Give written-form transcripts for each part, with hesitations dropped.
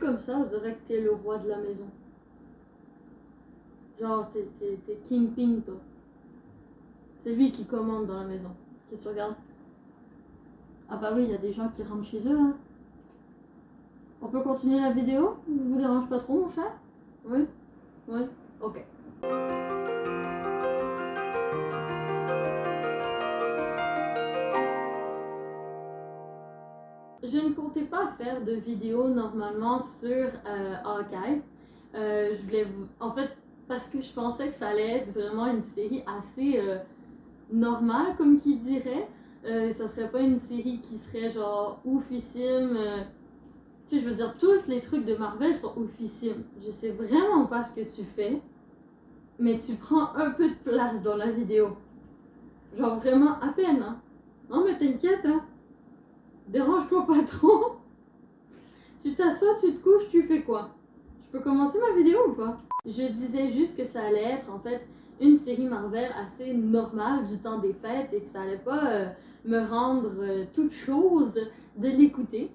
comme ça, on dirait que t'es le roi de la maison. Genre, t'es kingpin, toi. C'est lui qui commande dans la maison. Qu'est-ce que tu regardes? Ah bah oui, il y a des gens qui rentrent chez eux, hein. On peut continuer la vidéo? Je vous dérange pas trop, mon cher? Oui? Oui? Ok. Je ne comptais pas faire de vidéo normalement sur Hawkeye. Je voulais en fait, parce que je pensais que ça allait être vraiment une série assez normale, comme qui dirait. Ça serait pas une série qui serait genre oufissime. Tu sais, je veux dire, tous les trucs de Marvel sont oufissimes. Je sais vraiment pas ce que tu fais, mais tu prends un peu de place dans la vidéo. Genre vraiment à peine, hein. Non mais t'inquiète, hein. Dérange-toi pas trop. Tu t'assois, tu te couches, tu fais quoi? Je peux commencer ma vidéo ou pas? Je disais juste que ça allait être en fait une série Marvel assez normale du temps des fêtes et que ça allait pas me rendre toute chose de l'écouter.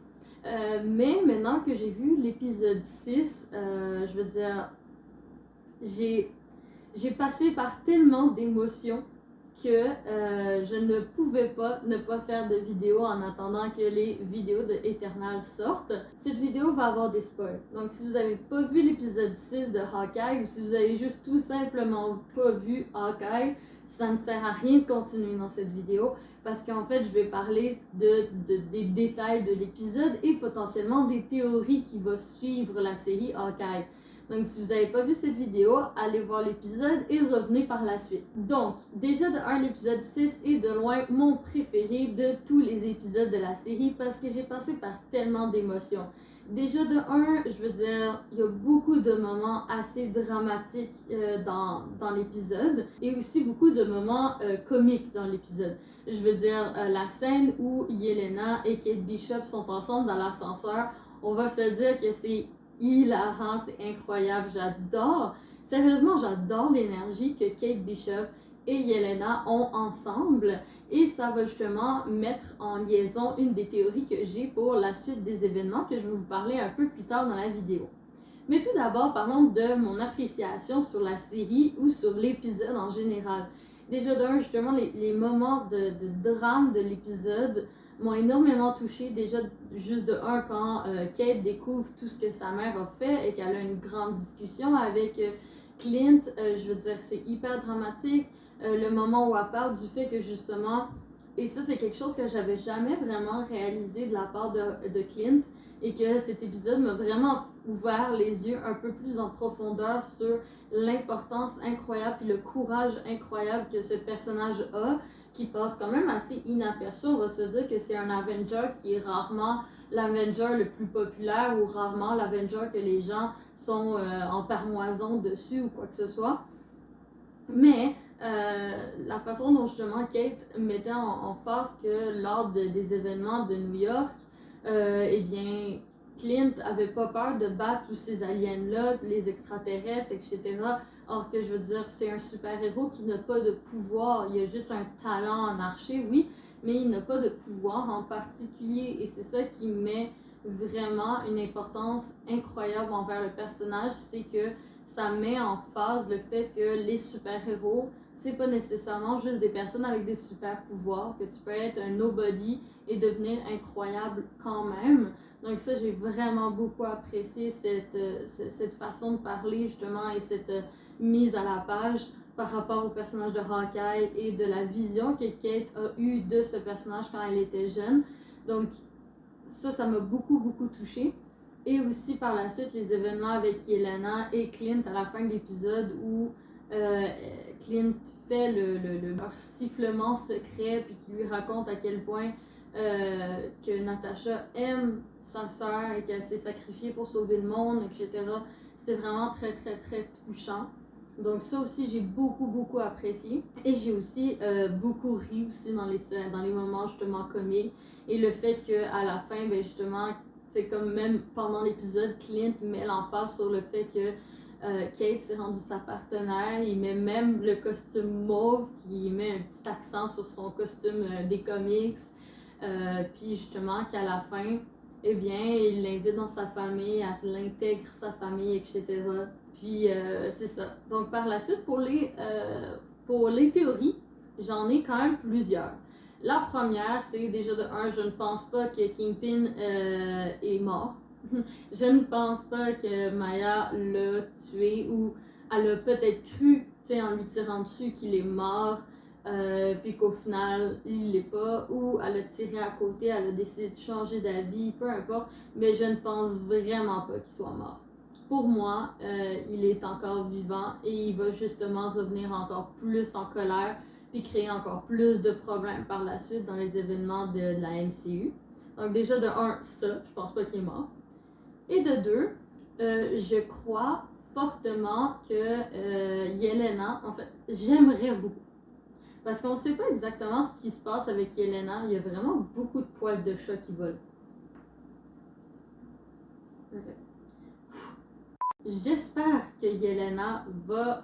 Mais maintenant que j'ai vu l'épisode 6, je veux dire, j'ai passé par tellement d'émotions que je ne pouvais pas ne pas faire de vidéo en attendant que les vidéos de Eternal sortent. Cette vidéo va avoir des spoils. Donc si vous n'avez pas vu l'épisode 6 de Hawkeye ou si vous avez juste tout simplement pas vu Hawkeye, ça ne sert à rien de continuer dans cette vidéo parce qu'en fait je vais parler des détails de l'épisode et potentiellement des théories qui vont suivre la série Hawkeye. Donc, si vous n'avez pas vu cette vidéo, allez voir l'épisode et revenez par la suite. Donc, déjà de 1, l'épisode 6 est de loin mon préféré de tous les épisodes de la série parce que j'ai passé par tellement d'émotions. Déjà de 1, je veux dire, il y a beaucoup de moments assez dramatiques dans l'épisode et aussi beaucoup de moments comiques dans l'épisode. Je veux dire, la scène où Yelena et Kate Bishop sont ensemble dans l'ascenseur, on va se dire que c'est hilarant, c'est incroyable, j'adore. Sérieusement, j'adore l'énergie que Kate Bishop et Yelena ont ensemble et ça va justement mettre en liaison une des théories que j'ai pour la suite des événements que je vais vous parler un peu plus tard dans la vidéo. Mais tout d'abord, parlons de mon appréciation sur la série ou sur l'épisode en général. Déjà d'un, justement, les moments de drame de l'épisode m'ont énormément touchée. Déjà, juste de un, quand Kate découvre tout ce que sa mère a fait et qu'elle a une grande discussion avec Clint, je veux dire, c'est hyper dramatique. Le moment où elle parle du fait que justement, et ça c'est quelque chose que j'avais jamais vraiment réalisé de la part de Clint, et que cet épisode m'a vraiment ouvert les yeux un peu plus en profondeur sur l'importance incroyable et le courage incroyable que ce personnage a, qui passe quand même assez inaperçu. On va se dire que c'est un Avenger qui est rarement l'Avenger le plus populaire ou rarement l'Avenger que les gens sont en parmoison dessus ou quoi que ce soit. Mais la façon dont justement Kate mettait en face que lors des événements de New York, eh bien, Clint avait pas peur de battre tous ces aliens-là, les extraterrestres, etc. Or que je veux dire, c'est un super-héros qui n'a pas de pouvoir, il a juste un talent en archer, oui, mais il n'a pas de pouvoir en particulier. Et c'est ça qui met vraiment une importance incroyable envers le personnage, c'est que ça met en phase le fait que les super-héros, c'est pas nécessairement juste des personnes avec des super-pouvoirs, que tu peux être un nobody et devenir incroyable quand même. Donc ça, j'ai vraiment beaucoup apprécié cette façon de parler justement et cette mise à la page par rapport au personnage de Hawkeye et de la vision que Kate a eue de ce personnage quand elle était jeune. Donc ça m'a beaucoup touchée. Et aussi par la suite les événements avec Yelena et Clint à la fin de l'épisode où Clint fait leur sifflement secret puis qui lui raconte à quel point que Natasha aime sa sœur et qu'elle s'est sacrifiée pour sauver le monde, etc. C'était vraiment très touchant. Donc ça aussi j'ai beaucoup apprécié. Et j'ai aussi beaucoup ri aussi dans les moments justement comiques. Et le fait qu'à la fin, ben justement, c'est comme même pendant l'épisode, Clint met l'emphase sur le fait que Kate s'est rendue sa partenaire. Il met même le costume mauve qui met un petit accent sur son costume des comics. Puis justement qu'à la fin, eh bien, il l'invite dans sa famille, elle l'intègre sa famille, etc. Puis, c'est ça. Donc, par la suite, pour les théories, j'en ai quand même plusieurs. La première, c'est déjà de un, je ne pense pas que Kingpin est mort. Je ne pense pas que Maya l'a tué ou elle a peut-être cru, tu sais, en lui tirant dessus qu'il est mort, puis qu'au final, il l'est pas, ou elle a tiré à côté, elle a décidé de changer d'avis, peu importe, mais je ne pense vraiment pas qu'il soit mort. Pour moi, il est encore vivant et il va justement revenir encore plus en colère puis créer encore plus de problèmes par la suite dans les événements de la MCU. Donc déjà de un, ça, je pense pas qu'il est mort. Et de deux, je crois fortement que Yelena, en fait, j'aimerais beaucoup. Parce qu'on sait pas exactement ce qui se passe avec Yelena. Il y a vraiment beaucoup de poils de chat qui volent. Okay. J'espère que Yelena va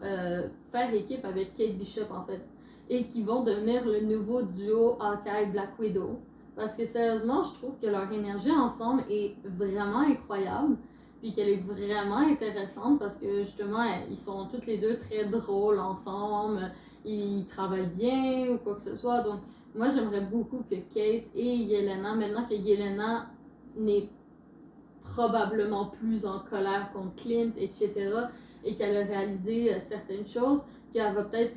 faire équipe avec Kate Bishop en fait et qu'ils vont devenir le nouveau duo Hawkeye-Black Widow parce que sérieusement je trouve que leur énergie ensemble est vraiment incroyable puis qu'elle est vraiment intéressante parce que justement ils sont toutes les deux très drôles ensemble, ils travaillent bien ou quoi que ce soit, donc moi j'aimerais beaucoup que Kate et Yelena, maintenant que Yelena n'est probablement plus en colère contre Clint, etc., et qu'elle a réalisé certaines choses, qu'elle va peut-être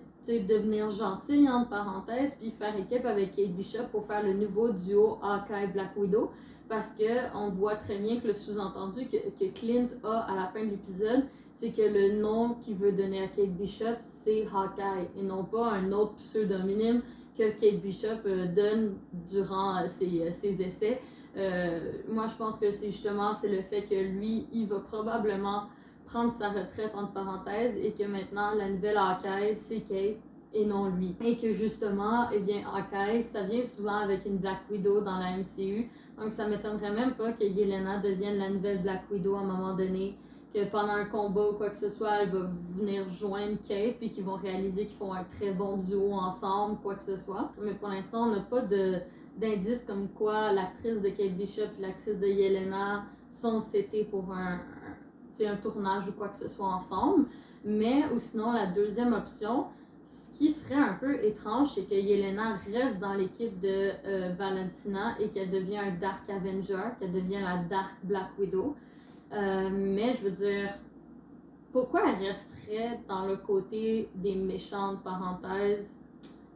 devenir gentille, entre parenthèses, puis faire équipe avec Kate Bishop pour faire le nouveau duo Hawkeye-Black Widow, parce qu'on voit très bien que le sous-entendu que Clint a à la fin de l'épisode, c'est que le nom qu'il veut donner à Kate Bishop, c'est Hawkeye, et non pas un autre pseudonyme que Kate Bishop donne durant ses essais. Moi, je pense que c'est justement le fait que lui, il va probablement prendre sa retraite entre parenthèses et que maintenant, la nouvelle Hawkeye, c'est Kate et non lui. Et que justement, eh bien, Hawkeye, ça vient souvent avec une Black Widow dans la MCU. Donc, ça m'étonnerait même pas que Yelena devienne la nouvelle Black Widow à un moment donné, que pendant un combat ou quoi que ce soit, elle va venir joindre Kate puis qu'ils vont réaliser qu'ils font un très bon duo ensemble, quoi que ce soit. Mais pour l'instant, on n'a pas d'indices comme quoi l'actrice de Kate Bishop et l'actrice de Yelena sont settées pour un tournage ou quoi que ce soit ensemble. Mais ou sinon, la deuxième option, ce qui serait un peu étrange, c'est que Yelena reste dans l'équipe de Valentina et qu'elle devient un Dark Avenger, qu'elle devient la Dark Black Widow. Mais je veux dire, pourquoi elle resterait dans le côté des méchantes parenthèses?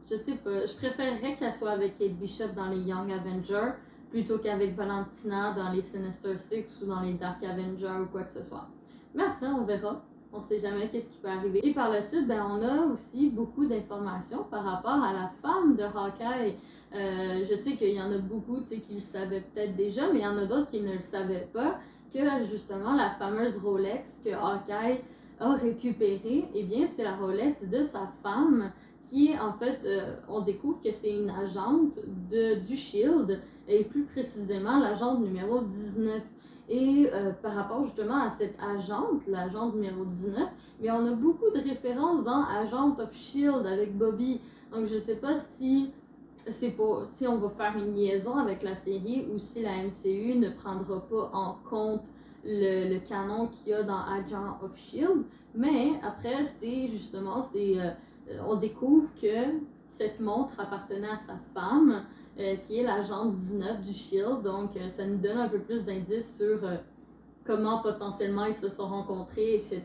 Je sais pas. Je préférerais qu'elle soit avec Kate Bishop dans les Young Avengers plutôt qu'avec Valentina dans les Sinister Six ou dans les Dark Avengers ou quoi que ce soit. Mais après, on verra. On sait jamais qu'est-ce qui peut arriver. Et par la suite, ben, on a aussi beaucoup d'informations par rapport à la femme de Hawkeye. Je sais qu'il y en a beaucoup qui le savaient peut-être déjà, mais il y en a d'autres qui ne le savaient pas. Que justement, la fameuse Rolex que Hawkeye a récupérée, eh bien, c'est la Rolex de sa femme qui est en fait, on découvre que c'est une agente du SHIELD et plus précisément l'agente numéro 19. Et par rapport justement à cette agente, l'agente numéro 19, mais on a beaucoup de références dans Agent of SHIELD avec Bobby. Donc je sais pas si si on va faire une liaison avec la série ou si la MCU ne prendra pas en compte le canon qu'il y a dans Agent of SHIELD. Mais après, c'est justement, on découvre que cette montre appartenait à sa femme, qui est l'agent 19 du SHIELD. Donc, ça nous donne un peu plus d'indices sur comment potentiellement ils se sont rencontrés, etc.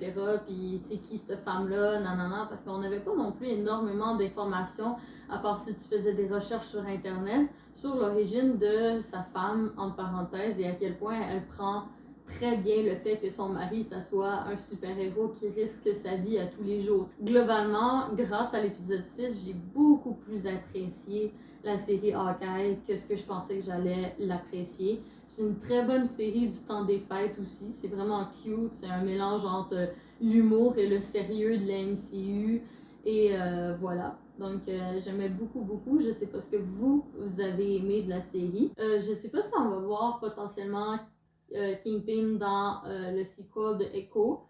Puis c'est qui cette femme-là, nanana, parce qu'on n'avait pas non plus énormément d'informations, à part si tu faisais des recherches sur Internet, sur l'origine de sa femme, entre parenthèses, et à quel point elle prend très bien le fait que son mari, ça soit un super-héros qui risque sa vie à tous les jours. Globalement, grâce à l'épisode 6, j'ai beaucoup plus apprécié la série Hawkeye que ce que je pensais que j'allais l'apprécier. C'est une très bonne série du temps des fêtes aussi. C'est vraiment cute. C'est un mélange entre l'humour et le sérieux de la MCU. Et voilà. Donc, j'aimais beaucoup, beaucoup. Je sais pas ce que vous avez aimé de la série. Je sais pas si on va voir potentiellement Kingpin dans le sequel de Echo.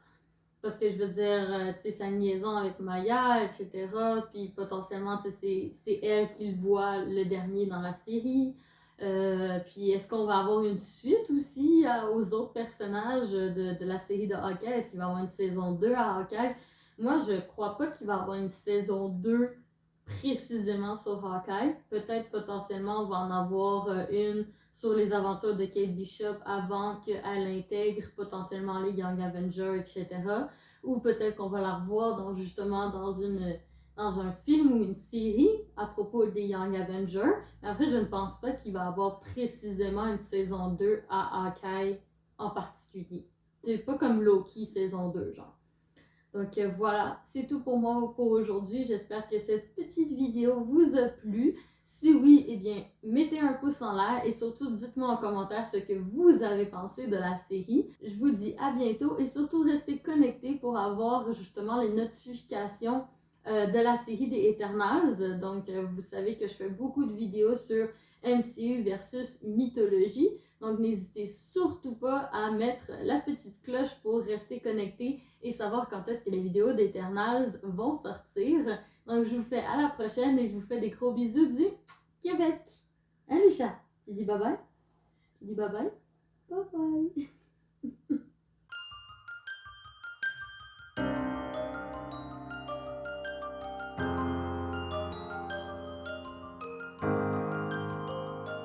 Parce que je veux dire, tu sais, sa liaison avec Maya, etc. Puis potentiellement, tu sais, c'est elle qui le voit le dernier dans la série. Puis est-ce qu'on va avoir une suite aussi aux autres personnages de la série de Hawkeye? Est-ce qu'il va y avoir une saison 2 à Hawkeye? Moi, je crois pas qu'il va y avoir une saison 2 précisément sur Hawkeye. Peut-être potentiellement on va en avoir une sur les aventures de Kate Bishop avant qu'elle intègre potentiellement les Young Avengers, etc. Ou peut-être qu'on va la revoir justement dans un film ou une série à propos des Young Avengers. Mais après, je ne pense pas qu'il va y avoir précisément une saison 2 à Hawkeye en particulier. C'est pas comme Loki saison 2, genre. Donc voilà, c'est tout pour moi pour aujourd'hui. J'espère que cette petite vidéo vous a plu. Si oui, eh bien, mettez un pouce en l'air et surtout dites-moi en commentaire ce que vous avez pensé de la série. Je vous dis à bientôt et surtout restez connectés pour avoir justement les notifications de la série des Eternals. Donc vous savez que je fais beaucoup de vidéos sur MCU versus mythologie. Donc n'hésitez surtout pas à mettre la petite cloche pour rester connecté et savoir quand est-ce que les vidéos d'Eternals vont sortir. Donc je vous fais à la prochaine et je vous fais des gros bisous du Québec. Hein les chats? Tu dis bye bye? Tu dis bye bye? Bye bye!